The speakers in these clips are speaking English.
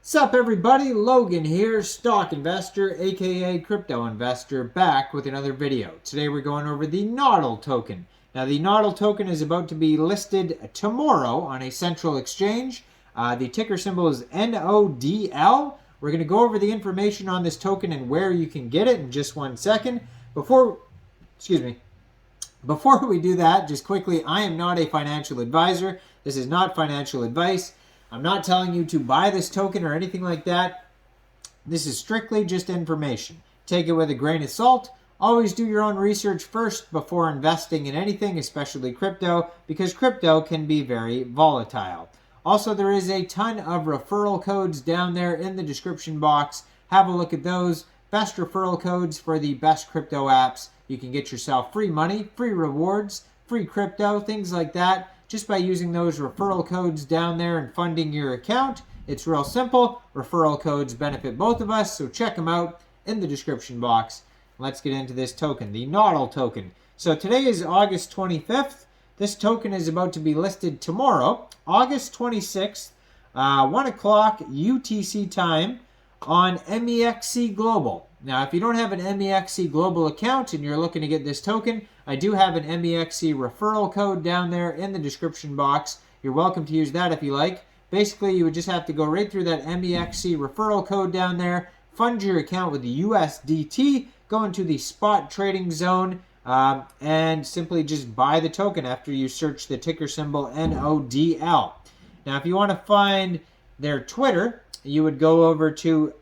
What's up, everybody? Logan here, stock investor, aka crypto investor, back with another video. Today we're going over the Nodle token. Now, the Nodle token is about to be listed tomorrow on a central exchange. The ticker symbol is NODL. We're going to go over the information on this token and where you can get it in just 1 second. Before we do that, just quickly, I am not a financial advisor. This is not financial advice. I'm not telling you to buy this token or anything like that. This is strictly just information. Take it with a grain of salt. Always do your own research first before investing in anything, especially crypto, because crypto can be very volatile. Also, there is a ton of referral codes down there in the description box. Have a look at those. Best referral codes for the best crypto apps. You can get yourself free money, free rewards, free crypto, things like that, just by using those referral codes down there and funding your account. It's real simple. Referral codes benefit both of us, so check them out in the description box. Let's get into this token, the Nodle token. So today is August 25th. This token is about to be listed tomorrow, August 26th, 1 o'clock UTC time on Mexc Global. Now, if you don't have an Mexc Global account and you're looking to get this token, I do have an Mexc referral code down there in the description box. You're welcome to use that if you like. Basically, you would just have to go right through that Mexc referral code down there, fund your account with the USDT, go into the spot trading zone, and simply just buy the token after you search the ticker symbol NODL. Now, if you want to find their Twitter, you would go over to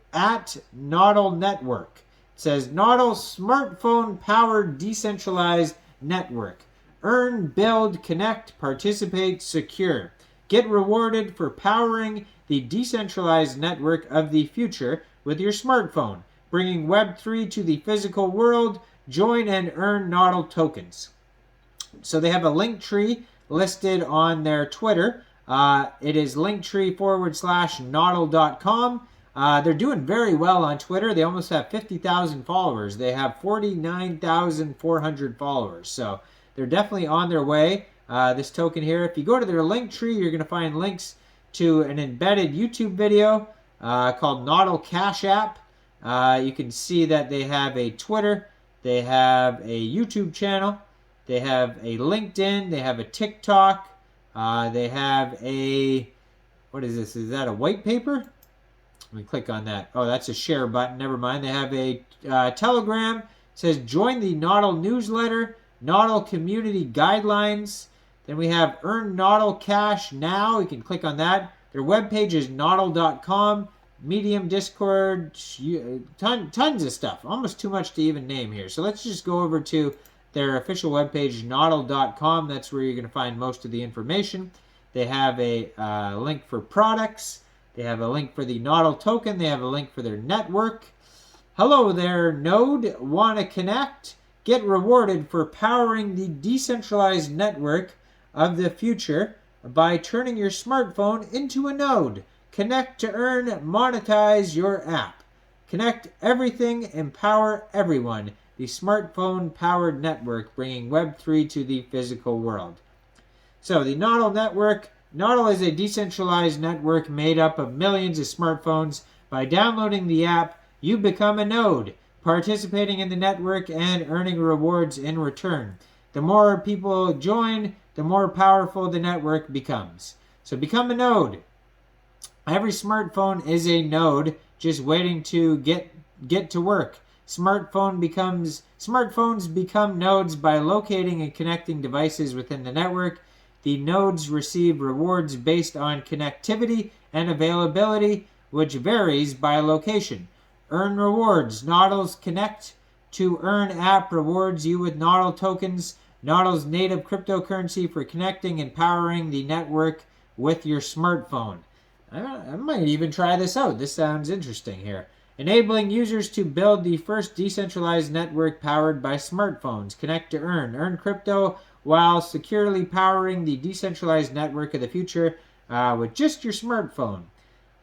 @Nodle Network. It says Nodle smartphone-powered decentralized network. Earn, build, connect, participate, secure. Get rewarded for powering the decentralized network of the future with your smartphone, bringing Web3 to the physical world. Join and earn Nodle tokens. So they have a link tree listed on their Twitter. It is linktree/nodle.com. They're doing very well on Twitter. They almost have 50,000 followers. They have 49,400 followers. So they're definitely on their way. This token here, if you go to their link tree, you're going to find links to an embedded YouTube video called Nodle Cash App. You can see that they have a Twitter. They have a YouTube channel. They have a LinkedIn. They have a TikTok. They have a, what is this? Is that a white paper? Let me click on that. Oh, that's a share button. Never mind. They have a Telegram. It says join the Nodle newsletter, Nodle community guidelines. Then we have Earn Nodle Cash Now. You can click on that. Their webpage is nodle.com. Medium, Discord, tons of stuff. Almost too much to even name here. So let's just go over to their official webpage, nodle.com. That's where you're going to find most of the information. They have a link for products. They have a link for the Nodle token. They have a link for their network. Hello there, Node. Want to connect? Get rewarded for powering the decentralized network of the future by turning your smartphone into a node. Connect to earn, monetize your app. Connect everything, empower everyone. The smartphone-powered network bringing Web3 to the physical world. So the Nodle network. Nodle is a decentralized network made up of millions of smartphones. By downloading the app, you become a node, participating in the network and earning rewards in return. The more people join, the more powerful the network becomes. So become a node. Every smartphone is a node just waiting to get to work. Smartphones become nodes by locating and connecting devices within the network. The nodes receive rewards based on connectivity and availability, which varies by location. Earn rewards. Nodle's Connect to Earn app rewards you with Nodle tokens, Nodle's native cryptocurrency for connecting and powering the network with your smartphone. I might even try this out. This sounds interesting here. Enabling users to build the first decentralized network powered by smartphones. Connect to earn. Earn crypto while securely powering the decentralized network of the future with just your smartphone.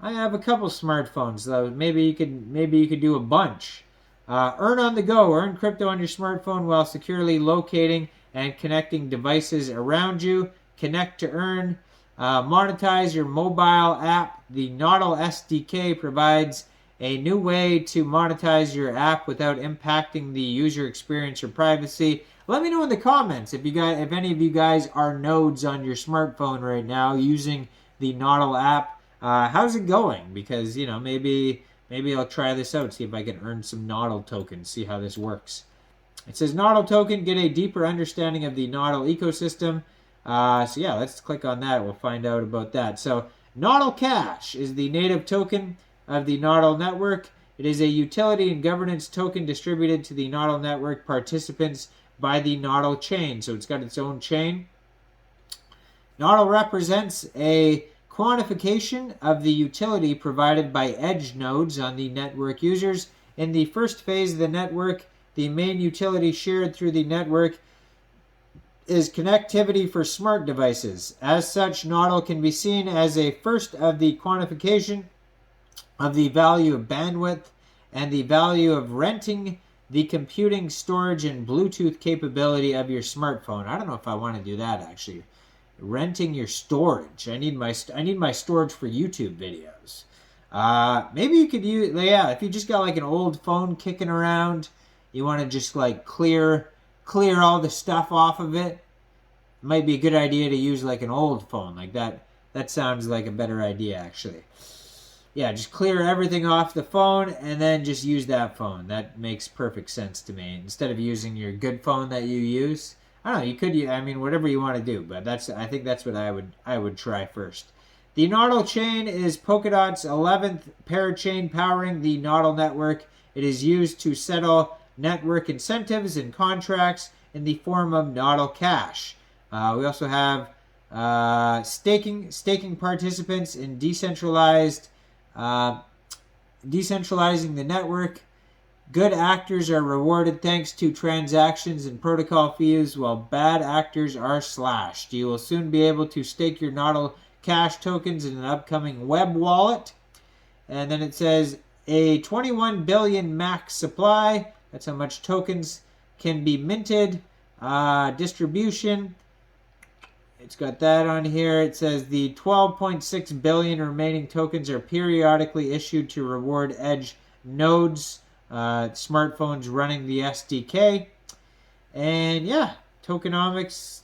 I have a couple smartphones, though. Maybe you could do a bunch. Earn on the go. Earn crypto on your smartphone while securely locating and connecting devices around you. Connect to earn. Monetize your mobile app. The Nodle SDK provides a new way to monetize your app without impacting the user experience or privacy. Let me know in the comments if any of you guys are nodes on your smartphone right now using the Nodle app. How's it going? Because maybe I'll try this out, see if I can earn some Nodle tokens, see how this works. It says Nodle token, get a deeper understanding of the Nodle ecosystem. So yeah, let's click on that. We'll find out about that. So Nodle Cash is the native token of the Nodle network. It is a utility and governance token distributed to the Nodle network participants by the Nodle chain. So it's got its own chain. Nodle represents a quantification of the utility provided by edge nodes on the network users. In the first phase of the network, the main utility shared through the network is connectivity for smart devices. As such, Nodle can be seen as a first of the quantification of the value of bandwidth and the value of renting the computing, storage, and Bluetooth capability of your smartphone. I don't know if I want to do that, actually. Renting your storage. I need my storage for YouTube videos. Maybe you could use, if you just got like an old phone kicking around, you want to just like clear all the stuff off of it. It might be a good idea to use like an old phone like that. That sounds like a better idea, actually. Yeah, just clear everything off the phone and then just use that phone. That makes perfect sense to me. Instead of using your good phone that you use, I don't know. You could, whatever you want to do, but I think that's what I would try first. The Nodle chain is Polkadot's 11th parachain powering the Nodle network. It is used to settle network incentives and contracts in the form of Nodle Cash. We also have staking participants in decentralizing the network. Good actors are rewarded thanks to transactions and protocol fees, while bad actors are slashed. You will soon be able to stake your Nodle Cash tokens in an upcoming web wallet. And then it says a 21 billion max supply. That's how much tokens can be minted. Distribution. It's got that on here. It says the 12.6 billion remaining tokens are periodically issued to reward edge nodes, smartphones running the SDK. And yeah, tokenomics,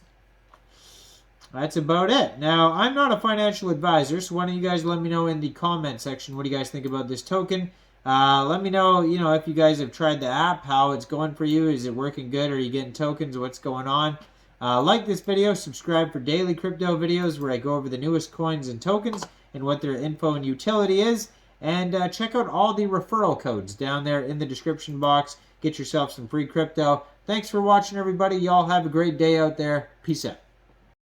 that's about it. Now, I'm not a financial advisor, so why don't you guys let me know in the comment section what do you guys think about this token. Let me know, if you guys have tried the app, how it's going for you. Is it working good? Are you getting tokens? What's going on? Like this video, subscribe for daily crypto videos where I go over the newest coins and tokens and what their info and utility is. And check out all the referral codes down there in the description box. Get yourself some free crypto. Thanks for watching, everybody. Y'all have a great day out there. Peace out.